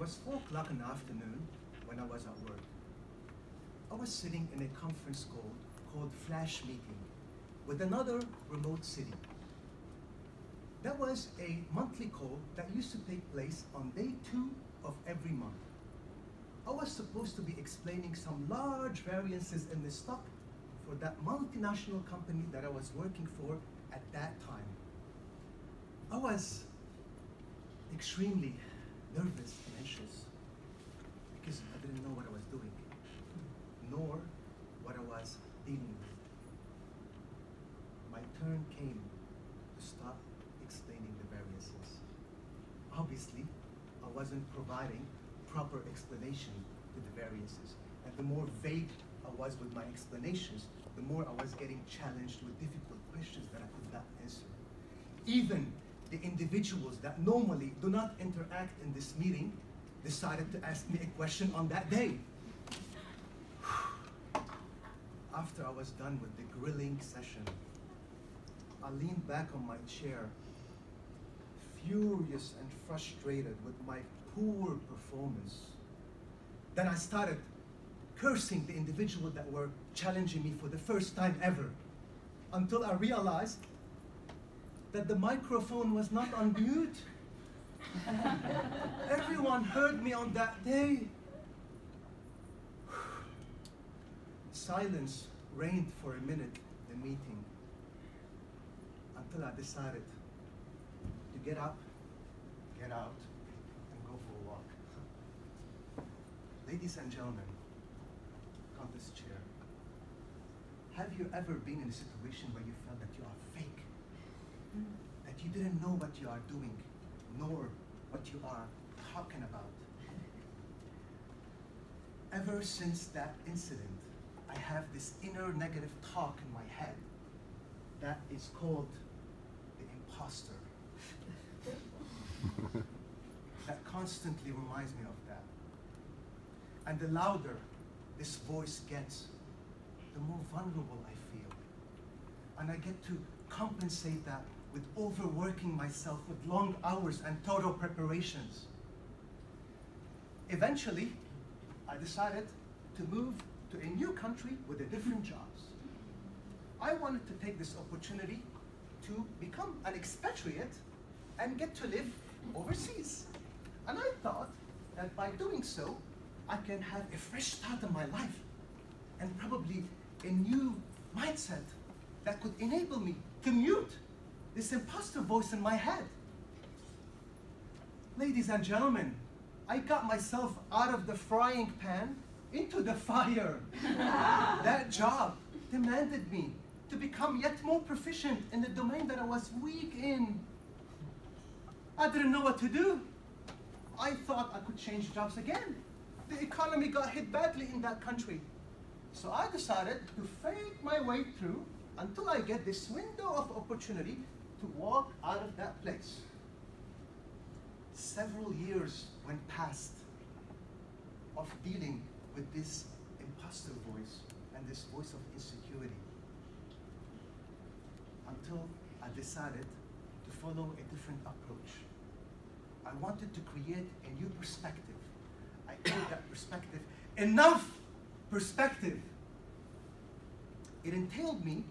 was 4 o'clock in the afternoon when I was at work. I was sitting in a conference call called Flash Meeting with another remote city. That was a monthly call that used to take place on day 2 of every month. I was supposed to be explaining some large variances in the stock for that multinational company that I was working for at that time. I was extremely nervous and anxious because I didn't know what I was doing, nor what I was dealing with. My turn came to start explaining the variances. Obviously, I wasn't providing proper explanation to the variances. And the more vague I was with my explanations, the more I was getting challenged with difficult questions that I could not answer. Even the individuals that normally do not interact in this meeting decided to ask me a question on that day. After I was done with the grilling session, I leaned back on my chair, furious and frustrated with my poor performance. Then I started cursing the individual that were challenging me for the first time ever, until I realized that the microphone was not on mute. Everyone heard me on that day. Silence reigned for a minute in the meeting, until I decided to get up, get out, and go for a walk. Ladies and gentlemen, on this chair, have you ever been in a situation where you felt that you are fake? That you didn't know what you are doing, nor what you are talking about? Ever since that incident, I have this inner negative talk in my head that is called the imposter. That constantly reminds me of that. And the louder this voice gets, the more vulnerable I feel. And I get to compensate that with overworking myself with long hours and total preparations. Eventually, I decided to move to a new country with a different jobs. I wanted to take this opportunity to become an expatriate and get to live overseas. And I thought that by doing so, I can have a fresh start in my life and probably a new mindset that could enable me to mute this imposter voice in my head. Ladies and gentlemen, I got myself out of the frying pan into the fire. That job demanded me to become yet more proficient in the domain that I was weak in. I didn't know what to do. I thought I could change jobs again. The economy got hit badly in that country. So I decided to fake my way through until I get this window of opportunity to walk out of that place. Several years went past of dealing with this imposter voice and this voice of insecurity, until I decided to follow a different approach. I wanted to create a new perspective. I called that perspective enough perspective. It entailed me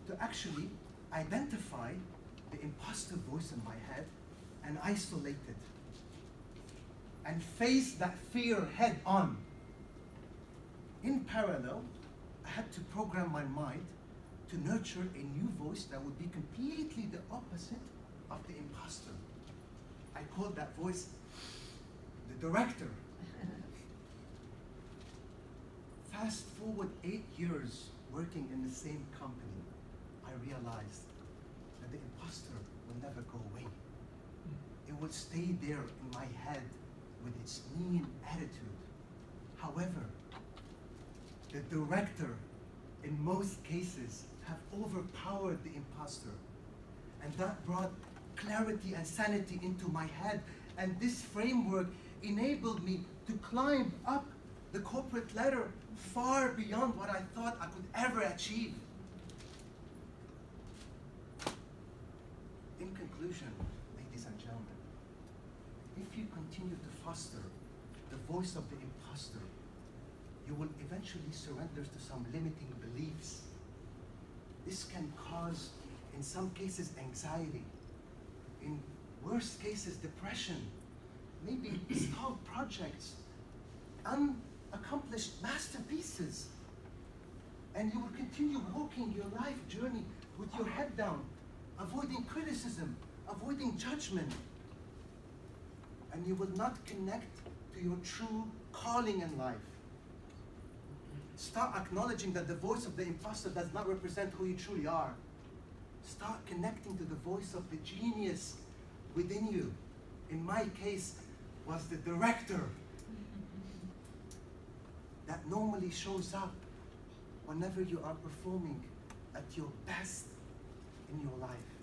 to actually identify the imposter voice in my head and isolate it and face that fear head on. In parallel, I had to program my mind to nurture a new voice that would be completely the opposite of the imposter. I called that voice the director. Fast forward 8 years working in the same company, I realized that the imposter will never go away. It will stay there in my head with its mean attitude. However, the director, in most cases, have overpowered the imposter. And that brought clarity and sanity into my head. And this framework enabled me to climb up the corporate ladder far beyond what I thought I could ever achieve. In conclusion, ladies and gentlemen, if you continue to foster the voice of the imposter, you will eventually surrender to some limiting beliefs. This can cause, in some cases, anxiety. In worst cases, depression. Maybe stalled projects, unaccomplished masterpieces. And you will continue walking your life journey with your head down, avoiding criticism, avoiding judgment. And you will not connect to your true calling in life. Start acknowledging that the voice of the imposter does not represent who you truly are. Start connecting to the voice of the genius within you. In my case, was the director that normally shows up whenever you are performing at your best in your life.